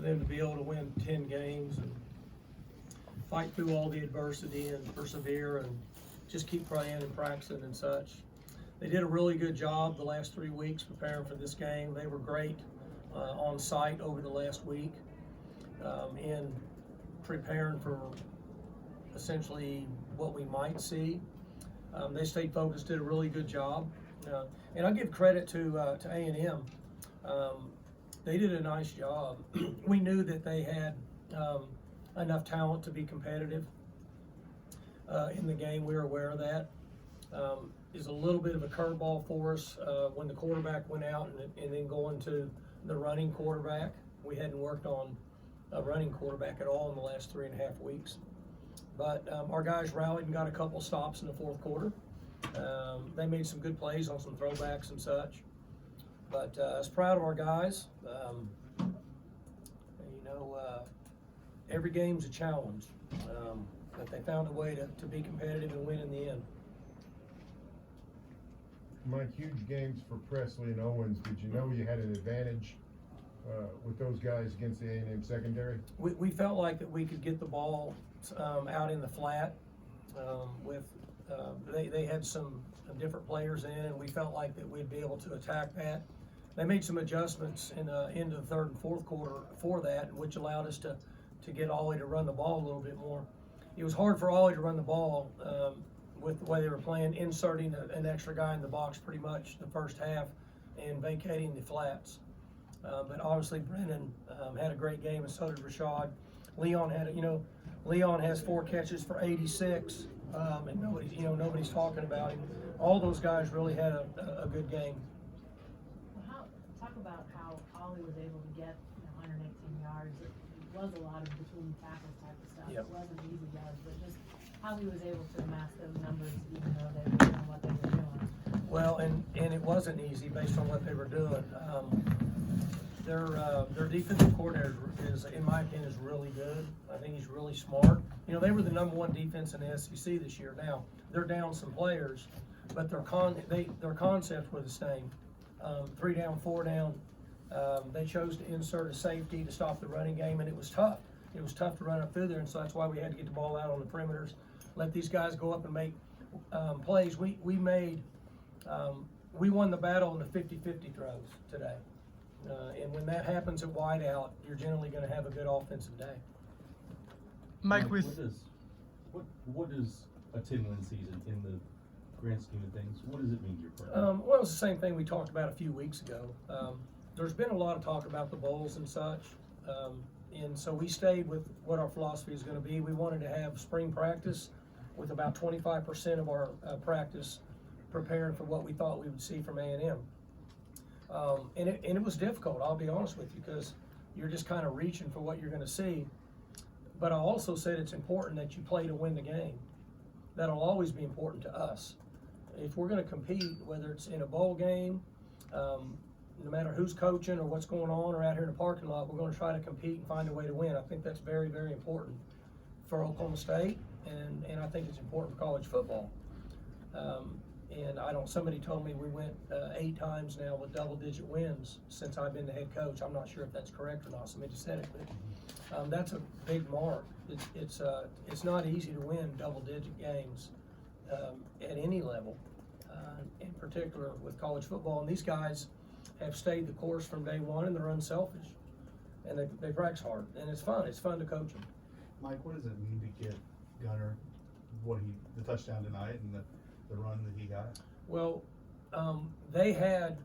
them to be able to win 10 games and fight through all the adversity and persevere and just keep praying and practicing and such. They did a really good job the last 3 weeks preparing for this game. They were great on site over the last week in preparing for essentially what we might see. They stayed focused, did a really good job. And I give credit to A&M. They did a nice job. We knew that they had enough talent to be competitive in the game. We were aware of that. Is a little bit of a curveball for us when the quarterback went out and then going to the running quarterback. We hadn't worked on a running quarterback at all in the last 3.5 weeks. But our guys rallied and got a couple stops in the fourth quarter. They made some good plays on some throwbacks and such. But I was proud of our guys. Every game's a challenge. But they found a way to be competitive and win in the end. Mike, huge games for Presley and Owens. Did you know you had an advantage with those guys against the A&M secondary? We felt like that we could get the ball out in the flat. They had some different players in, and we felt like that we'd be able to attack that. They made some adjustments into the third and fourth quarter for that, which allowed us to get Ollie to run the ball a little bit more. It was hard for Ollie to run the ball with the way they were playing, inserting an extra guy in the box pretty much the first half and vacating the flats. But obviously Brennan had a great game, and so did Rashad. Leon Leon has 4 catches for 86, and nobody's talking about him. All those guys really had a good game. Talk about how Ollie was able to get 118 yards. It was a lot of between tackles type of stuff. Yep. It wasn't easy yards, but just how he was able to amass those numbers even though they were doing what they were doing. Well, and it wasn't easy based on what they were doing. Their defensive coordinator is, in my opinion, is really good. I think he's really smart. They were the #1 defense in the SEC this year. Now they're down some players, but their concepts were the same. 3 down, 4 down. They chose to insert a safety to stop the running game, and it was tough. It was tough to run up through there, and so that's why we had to get the ball out on the perimeters, let these guys go up and make plays. We won the battle in the 50-50 throws today. And when that happens at wide out, you're generally going to have a good offensive day. Mike, what is a 10-win season in the grand scheme of things? What does it mean to your program? Well, it's the same thing we talked about a few weeks ago. There's been a lot of talk about the bowls and such, and so we stayed with what our philosophy is going to be. We wanted to have spring practice with about 25% of our practice preparing for what we thought we would see from A&M. And it was difficult, I'll be honest with you, because you're just kind of reaching for what you're going to see. But I also said it's important that you play to win the game. That'll always be important to us. If we're going to compete, whether it's in a bowl game, no matter who's coaching or what's going on or out here in the parking lot, we're going to try to compete and find a way to win. I think that's very, very important for Oklahoma State, and I think it's important for college football. And somebody told me we went 8 times now with double-digit wins since I've been the head coach. I'm not sure if that's correct or not. Somebody said it, but that's a big mark. It's not easy to win double-digit games at any level, in particular with college football. And these guys have stayed the course from day one, and they're unselfish, and they practice hard, and it's fun. It's fun to coach them. Mike, what does it mean to get Gunner the touchdown tonight and the run that he got? Well, they had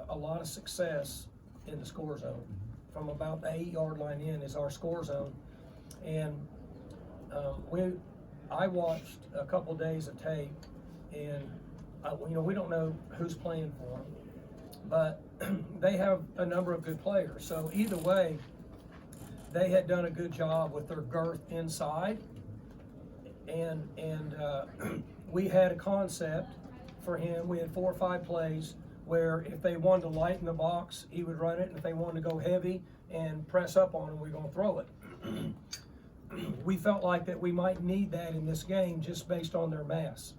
a lot of success in the score zone. From about the 8-yard line in is our score zone, and I watched a couple of days of tape, and we don't know who's playing for them, but they have a number of good players. So either way, they had done a good job with their girth inside, and we had a concept for him. We had 4 or 5 plays where if they wanted to lighten the box, he would run it, and if they wanted to go heavy and press up on him, we're going to throw it. We felt like that we might need that in this game just based on their mass.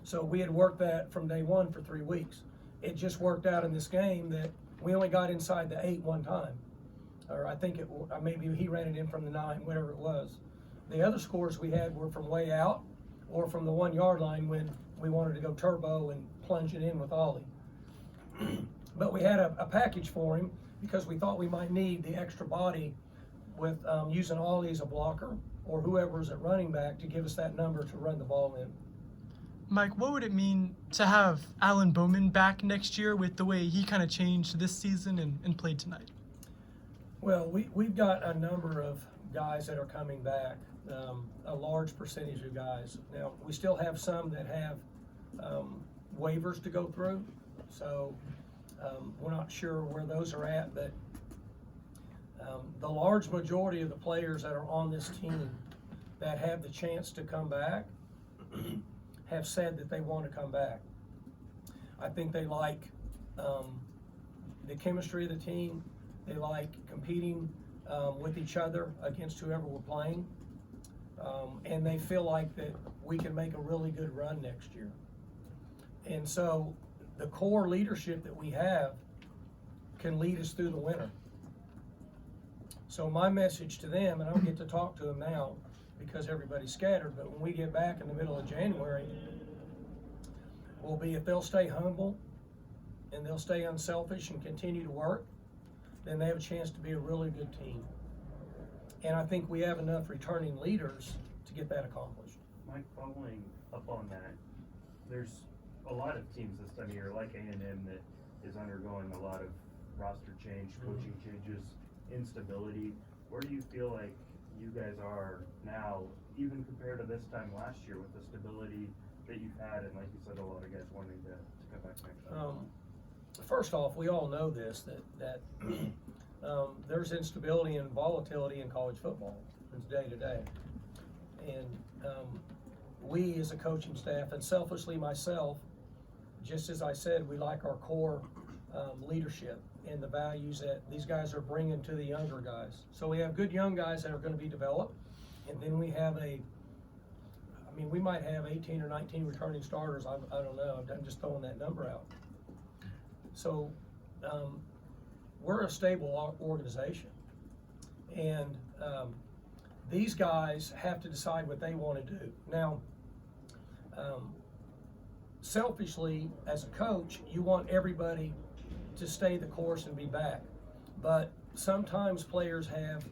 So we had worked that from day one for 3 weeks. It just worked out in this game that we only got inside the 8 one time. or I think maybe he ran it in from the 9, whatever it was. The other scores we had were from way out or from the 1-yard line when we wanted to go turbo and plunge it in with Ollie. But we had a package for him because we thought we might need the extra body with using Ollie as a blocker or whoever's at running back to give us that number to run the ball in. Mike, what would it mean to have Alan Bowman back next year with the way he kind of changed this season and played tonight? Well, we've got a number of guys that are coming back, a large percentage of guys. Now, we still have some that have waivers to go through, so we're not sure where those are at, but the large majority of the players that are on this team that have the chance to come back have said that they want to come back. I think they like the chemistry of the team. They like competing with each other against whoever we're playing. And they feel like that we can make a really good run next year. And so the core leadership that we have can lead us through the winter. So my message to them, and I don't get to talk to them now because everybody's scattered, but when we get back in the middle of January, will be if they'll stay humble and they'll stay unselfish and continue to work, then they have a chance to be a really good team. And I think we have enough returning leaders to get that accomplished. Mike, following up on that, there's a lot of teams this time of year, like A&M, that is undergoing a lot of roster change, coaching changes, instability. Where do you feel like you guys are now, even compared to this time last year, with the stability that you've had, and like you said, a lot of guys wanting to come back next year? First off, we all know this, that there's instability and volatility in college football. It's day to day. And we as a coaching staff, and selfishly myself, just as I said, we like our core leadership and the values that these guys are bringing to the younger guys. So we have good young guys that are going to be developed, and then we have we might have 18 or 19 returning starters. I don't know. I'm just throwing that number out. So we're a stable organization, and these guys have to decide what they want to do. Now, selfishly, as a coach, you want everybody to stay the course and be back. But sometimes players have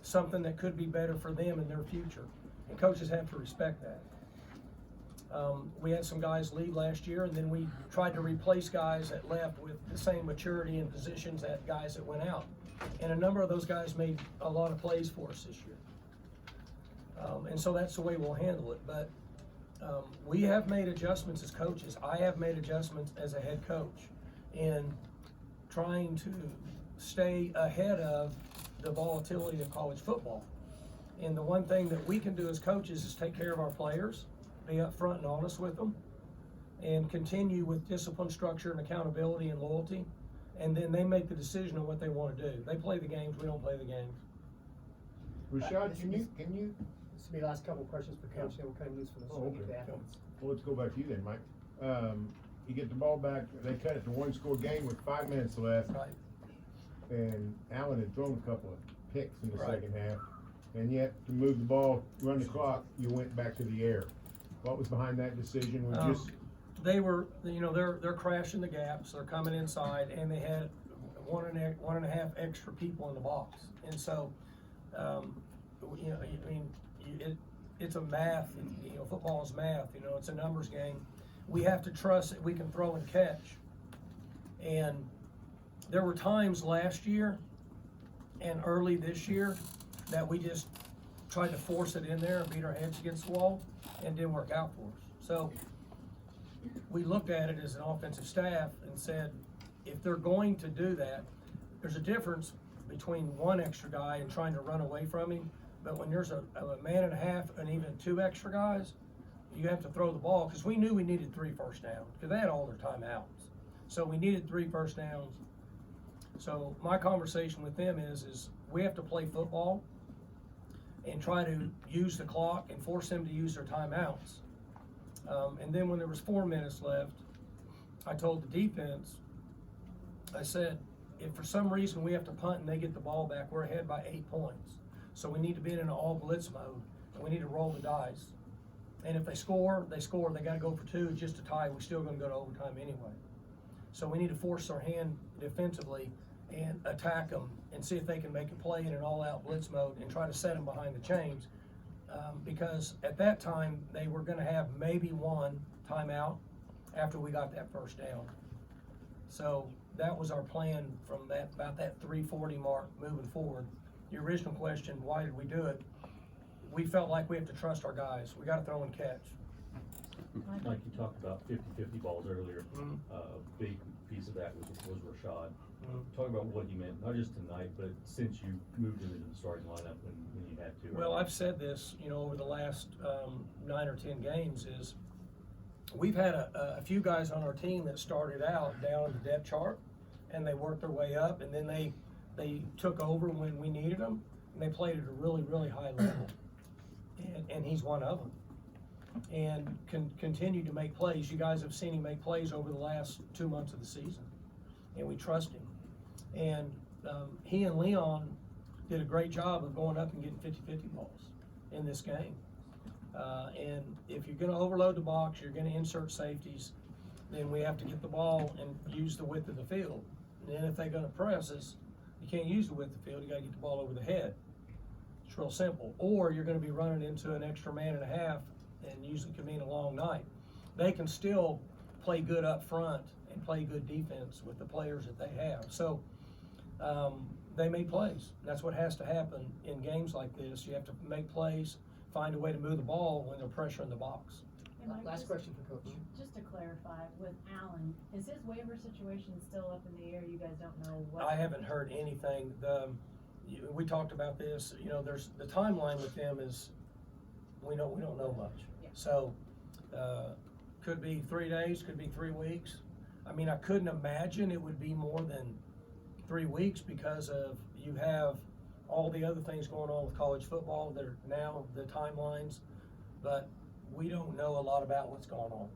something that could be better for them in their future, and coaches have to respect that. We had some guys leave last year, and then we tried to replace guys that left with the same maturity and positions that guys that went out. And a number of those guys made a lot of plays for us this year. And so that's the way we'll handle it. But we have made adjustments as coaches. I have made adjustments as a head coach in trying to stay ahead of the volatility of college football. And the one thing that we can do as coaches is take care of our players, be upfront and honest with them, and continue with discipline, structure, and accountability and loyalty. And then they make the decision on what they want to do. They play the games, we don't play the games. Rashad, can you? This will be the last couple of questions for Coach, then we'll kind of move from the Okay. athletes. Well, let's go back to you then, Mike. You get the ball back, they cut it to 1-score game with 5 minutes left. Right. And Allen had thrown a couple of picks in the Right. second half. And yet, to move the ball, run the clock, you went back to the air. What was behind that decision? They were, they're crashing the gaps, they're coming inside, and they had one and a half extra people in the box. And so, it's a math, football is math, it's a numbers game. We have to trust that we can throw and catch. And there were times last year and early this year that we just tried to force it in there and beat our heads against the wall, and didn't work out for us. So we looked at it as an offensive staff and said, if they're going to do that, there's a difference between one extra guy and trying to run away from him. But when there's a man and a half and even 2 extra guys, you have to throw the ball, because we knew we needed 3 first downs, because they had all their timeouts. So we needed 3 first downs. So my conversation with them is we have to play football and try to use the clock and force them to use their timeouts. And then when there was 4 minutes left, I told the defense, I said, if for some reason we have to punt and they get the ball back, we're ahead by 8 points. So we need to be in an all blitz mode, and we need to roll the dice. And if they score, they score. They got to go for 2 just to tie. We're still going to go to overtime anyway. So we need to force our hand defensively and attack them and see if they can make a play in an all-out blitz mode and try to set them behind the chains. Because at that time, they were going to have maybe 1 timeout after we got that first down. So that was our plan from about that 3:40 mark moving forward. The original question, why did we do it? We felt like we have to trust our guys. We got to throw and catch. Like you talked about 50-50 balls earlier. Mhm. A big piece of that was Rashad. Mhm. Talk about what he meant, not just tonight, but since you moved him into the starting lineup when you had to. Well, I've said this, over the last 9 or 10 games is we've had a few guys on our team that started out down in the depth chart, and they worked their way up, and then they took over when we needed them, and they played at a really, really high level. And he's one of them. And continue to make plays. You guys have seen him make plays over the last 2 months of the season, and we trust him. And he and Leon did a great job of going up and getting 50-50 balls in this game. And if you're going to overload the box, you're going to insert safeties, then we have to get the ball and use the width of the field. And then if they're going to press us, you can't use the width of the field. You got to get the ball over the head. It's real simple. Or you're going to be running into an extra man and a half, and usually can mean a long night. They can still play good up front and play good defense with the players that they have. So they make plays. That's what has to happen in games like this. You have to make plays, find a way to move the ball when they're pressuring the box. Hey, Mike, Last just- question for Coach. Just to clarify, with Allen, is his waiver situation still up in the air? You guys don't know what? I haven't heard anything. We talked about this. There's the timeline with them is we don't know much. Yeah. So could be 3 days, could be 3 weeks. I mean, I couldn't imagine it would be more than 3 weeks because of you have all the other things going on with college football that are now the timelines, but we don't know a lot about what's going on.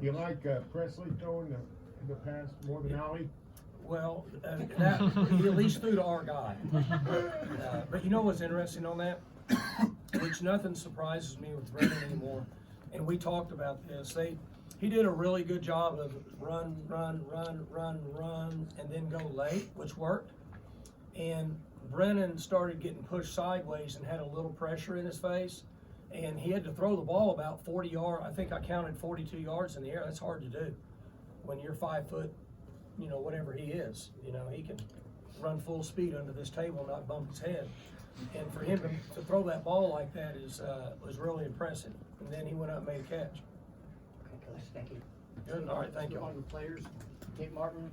You like Presley throwing the pass more than Ollie? Well, that he at least threw to our guy. But you know what's interesting on that? Which nothing surprises me with Brennan anymore. And we talked about this. He did a really good job of run, and then go late, which worked. And Brennan started getting pushed sideways and had a little pressure in his face. And he had to throw the ball about 40 yards. I think I counted 42 yards in the air. That's hard to do when you're 5 foot, whatever he is. He can run full speed under this table and not bump his head. And for him to throw that ball like that was really impressive. And then he went up and made a catch. Okay, Coach, thank you. Good. All right, thank you. On the players, Nate Martin,